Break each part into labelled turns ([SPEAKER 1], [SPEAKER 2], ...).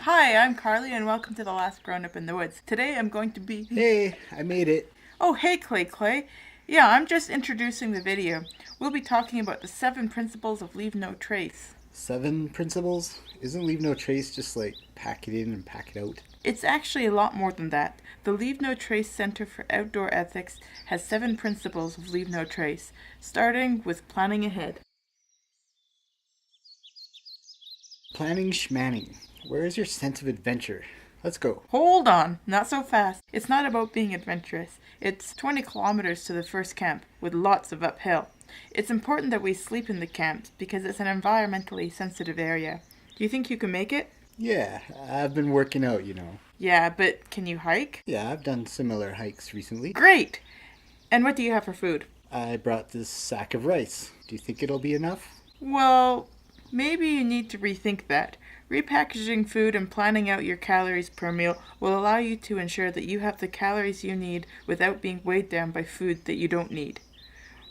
[SPEAKER 1] Hi, I'm Carly and welcome to The Last Grown Up in the Woods. Today I'm going to be...
[SPEAKER 2] Hey, I made it.
[SPEAKER 1] Oh, hey Clay. Yeah, I'm just introducing the video. We'll be talking about the 7 principles of Leave No Trace.
[SPEAKER 2] 7 principles? Isn't leave no trace just like pack it in and pack it out?
[SPEAKER 1] It's actually a lot more than that. The Leave No Trace Center for Outdoor Ethics has 7 principles of Leave No Trace, starting with planning ahead.
[SPEAKER 2] Planning schmanning. Where is your sense of adventure? Let's go.
[SPEAKER 1] Hold on, not so fast. It's not about being adventurous. It's 20 kilometers to the first camp, with lots of uphill. It's important that we sleep in the camps because it's an environmentally sensitive area. Do you think you can make it?
[SPEAKER 2] Yeah, I've been working out,
[SPEAKER 1] Yeah, but can you hike?
[SPEAKER 2] Yeah, I've done similar hikes recently.
[SPEAKER 1] Great! And what do you have for food?
[SPEAKER 2] I brought this sack of rice. Do you think it'll be enough?
[SPEAKER 1] Well, maybe you need to rethink that. Repackaging food and planning out your calories per meal will allow you to ensure that you have the calories you need without being weighed down by food that you don't need.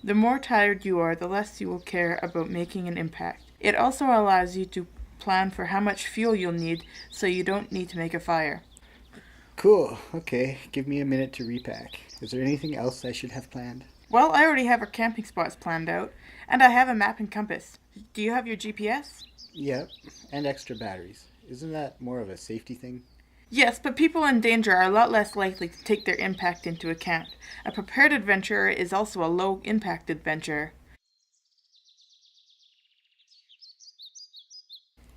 [SPEAKER 1] The more tired you are, the less you will care about making an impact. It also allows you to plan for how much fuel you'll need so you don't need to make a fire.
[SPEAKER 2] Cool. Okay, give me a minute to repack. Is there anything else I should have planned?
[SPEAKER 1] Well, I already have our camping spots planned out, and I have a map and compass. Do you have your GPS?
[SPEAKER 2] Yep, and extra batteries. Isn't that more of a safety thing?
[SPEAKER 1] Yes, but people in danger are a lot less likely to take their impact into account. A prepared adventurer is also a low-impact adventurer.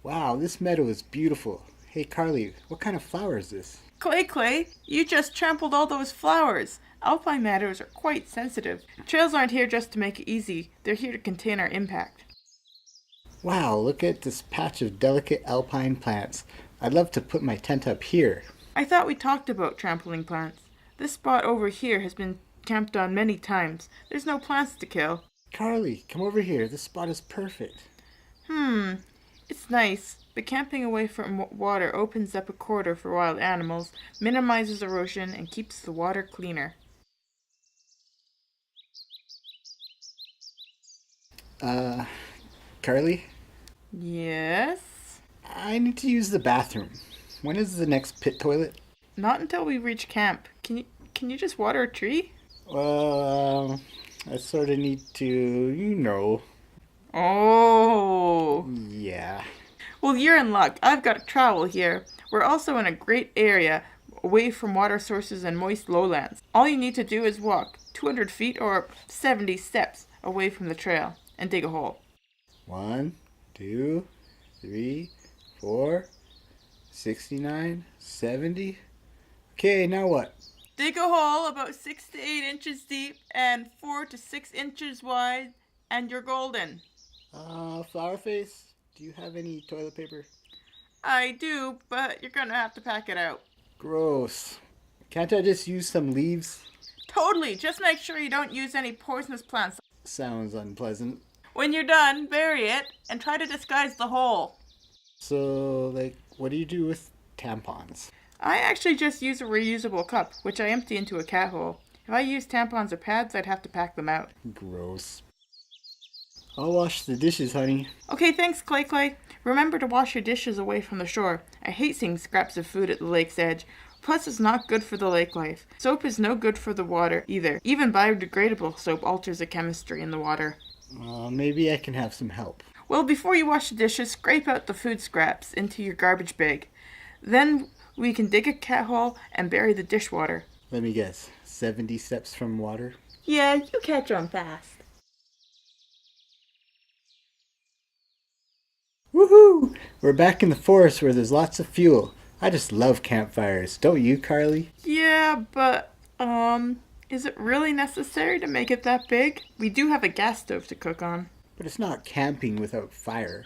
[SPEAKER 2] Wow, this meadow is beautiful. Hey Carly, what kind of flower is this?
[SPEAKER 1] Clay, you just trampled all those flowers. Alpine meadows are quite sensitive. Trails aren't here just to make it easy. They're here to contain our impact.
[SPEAKER 2] Wow, look at this patch of delicate alpine plants. I'd love to put my tent up here.
[SPEAKER 1] I thought we talked about trampling plants. This spot over here has been camped on many times. There's no plants to kill.
[SPEAKER 2] Carly, come over here. This spot is perfect.
[SPEAKER 1] It's nice, but camping away from water opens up a corridor for wild animals, minimizes erosion, and keeps the water cleaner.
[SPEAKER 2] Carly?
[SPEAKER 1] Yes?
[SPEAKER 2] I need to use the bathroom. When is the next pit toilet?
[SPEAKER 1] Not until we reach camp. Can you just water a tree?
[SPEAKER 2] Well, I sort of need to,
[SPEAKER 1] Oh.
[SPEAKER 2] Yeah.
[SPEAKER 1] Well, you're in luck. I've got a trowel here. We're also in a great area, away from water sources and moist lowlands. All you need to do is walk 200 feet or 70 steps away from the trail and dig a hole.
[SPEAKER 2] 1, 2, 3, 4, 69, 70. Okay, now what?
[SPEAKER 1] Dig a hole about 6 to 8 inches deep and 4 to 6 inches wide, and you're golden.
[SPEAKER 2] Flower face, do you have any toilet paper?
[SPEAKER 1] I do, but you're gonna have to pack it out.
[SPEAKER 2] Gross. Can't I just use some leaves?
[SPEAKER 1] Totally, just make sure you don't use any poisonous plants.
[SPEAKER 2] Sounds unpleasant.
[SPEAKER 1] When you're done, bury it and try to disguise the hole.
[SPEAKER 2] So, what do you do with tampons?
[SPEAKER 1] I actually just use a reusable cup, which I empty into a cat hole. If I used tampons or pads, I'd have to pack them out.
[SPEAKER 2] Gross. I'll wash the dishes, honey.
[SPEAKER 1] Okay, thanks, Clay. Remember to wash your dishes away from the shore. I hate seeing scraps of food at the lake's edge. Plus, it's not good for the lake life. Soap is no good for the water either. Even biodegradable soap alters the chemistry in the water.
[SPEAKER 2] Maybe I can have some help.
[SPEAKER 1] Well, before you wash the dishes, scrape out the food scraps into your garbage bag. Then we can dig a cat hole and bury the dishwater.
[SPEAKER 2] Let me guess, 70 steps from water?
[SPEAKER 1] Yeah, you catch on fast.
[SPEAKER 2] Woohoo! We're back in the forest where there's lots of fuel. I just love campfires, don't you, Carly?
[SPEAKER 1] Yeah, but, is it really necessary to make it that big? We do have a gas stove to cook on.
[SPEAKER 2] But it's not camping without fire.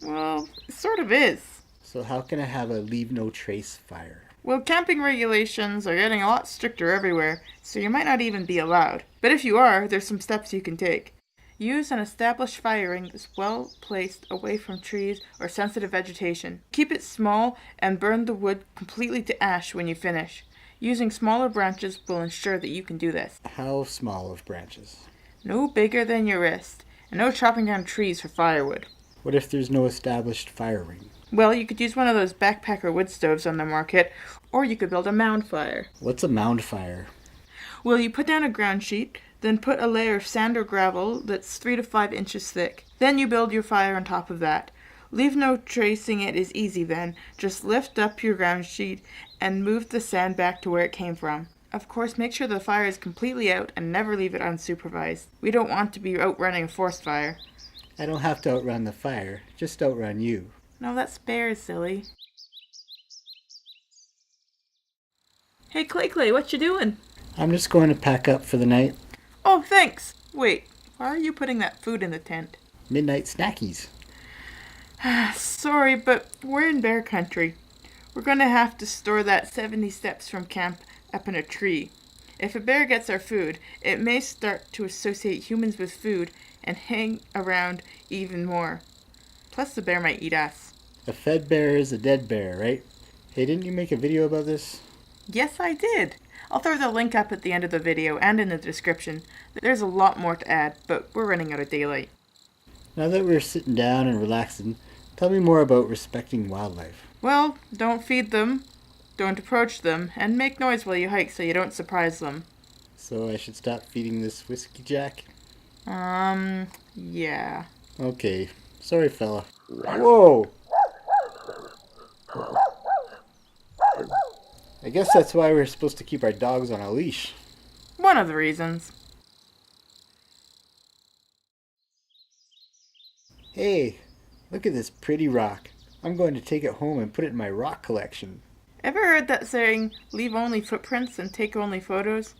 [SPEAKER 1] Well, it sort of is.
[SPEAKER 2] So how can I have a leave no trace fire?
[SPEAKER 1] Well, camping regulations are getting a lot stricter everywhere, so you might not even be allowed. But if you are, there's some steps you can take. Use an established fire ring that's well placed away from trees or sensitive vegetation. Keep it small and burn the wood completely to ash when you finish. Using smaller branches will ensure that you can do this.
[SPEAKER 2] How small of branches?
[SPEAKER 1] No bigger than your wrist, and no chopping down trees for firewood.
[SPEAKER 2] What if there's no established fire ring?
[SPEAKER 1] Well, you could use one of those backpacker wood stoves on the market, or you could build a mound fire.
[SPEAKER 2] What's a mound fire?
[SPEAKER 1] Well, you put down a ground sheet, then put a layer of sand or gravel that's 3 to 5 inches thick. Then you build your fire on top of that. Leave no tracing it is easy then. Just lift up your ground sheet and move the sand back to where it came from. Of course, make sure the fire is completely out and never leave it unsupervised. We don't want to be outrunning a forest fire.
[SPEAKER 2] I don't have to outrun the fire, just outrun you.
[SPEAKER 1] No, that's bears, silly. Hey, Clay, what you doing?
[SPEAKER 2] I'm just going to pack up for the night.
[SPEAKER 1] Oh, thanks. Wait, why are you putting that food in the tent?
[SPEAKER 2] Midnight snackies.
[SPEAKER 1] Sorry, but we're in bear country. We're going to have to store that 70 steps from camp up in a tree. If a bear gets our food, it may start to associate humans with food and hang around even more. Plus, the bear might eat us.
[SPEAKER 2] A fed bear is a dead bear, right? Hey, didn't you make a video about this?
[SPEAKER 1] Yes, I did. I'll throw the link up at the end of the video and in the description. There's a lot more to add, but we're running out of daylight.
[SPEAKER 2] Now that we're sitting down and relaxing, tell me more about respecting wildlife.
[SPEAKER 1] Well, don't feed them, don't approach them, and make noise while you hike so you don't surprise them.
[SPEAKER 2] So I should stop feeding this whiskey jack?
[SPEAKER 1] Yeah.
[SPEAKER 2] Okay. Sorry, fella. Whoa! I guess that's why we're supposed to keep our dogs on a leash.
[SPEAKER 1] One of the reasons.
[SPEAKER 2] Hey, look at this pretty rock. I'm going to take it home and put it in my rock collection.
[SPEAKER 1] Ever heard that saying, leave only footprints and take only photos?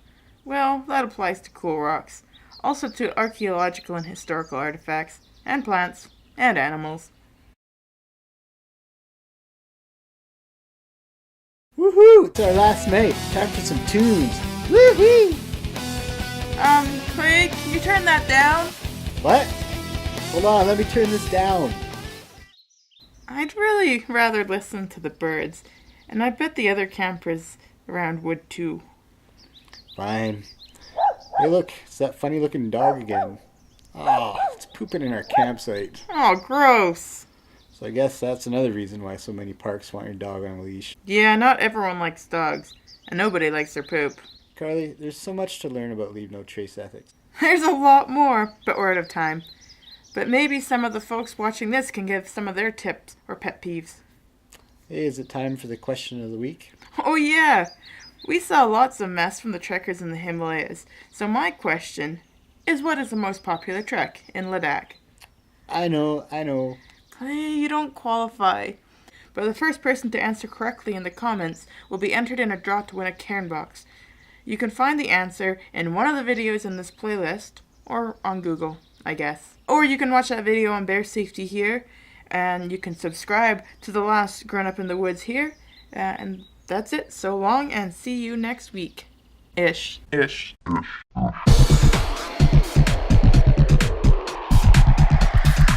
[SPEAKER 1] Well, that applies to cool rocks. Also to archaeological and historical artifacts, and plants, and animals.
[SPEAKER 2] Woohoo! It's our last night. Time for some tunes. Woohoo!
[SPEAKER 1] Clay, can you turn that down?
[SPEAKER 2] What? Hold on, let me turn this down.
[SPEAKER 1] I'd really rather listen to the birds, and I bet the other campers around would too.
[SPEAKER 2] Fine. Hey look, it's that funny looking dog again. Oh, it's pooping in our campsite.
[SPEAKER 1] Oh, gross.
[SPEAKER 2] So I guess that's another reason why so many parks want your dog on a leash.
[SPEAKER 1] Yeah, not everyone likes dogs, and nobody likes their poop.
[SPEAKER 2] Carly, there's so much to learn about leave no trace ethics.
[SPEAKER 1] There's a lot more, but we're out of time. But maybe some of the folks watching this can give some of their tips or pet peeves.
[SPEAKER 2] Hey, is it time for the question of the week?
[SPEAKER 1] Oh yeah! We saw lots of mess from the trekkers in the Himalayas, so my question is, what is the most popular trek in Ladakh?
[SPEAKER 2] I know.
[SPEAKER 1] Clay, you don't qualify. But the first person to answer correctly in the comments will be entered in a draw to win a Cairn box. You can find the answer in one of the videos in this playlist, or on Google, I guess. Or you can watch that video on bear safety here, and you can subscribe to The Last Grown Up in the Woods here, and that's it. So long, and see you next week. Ish.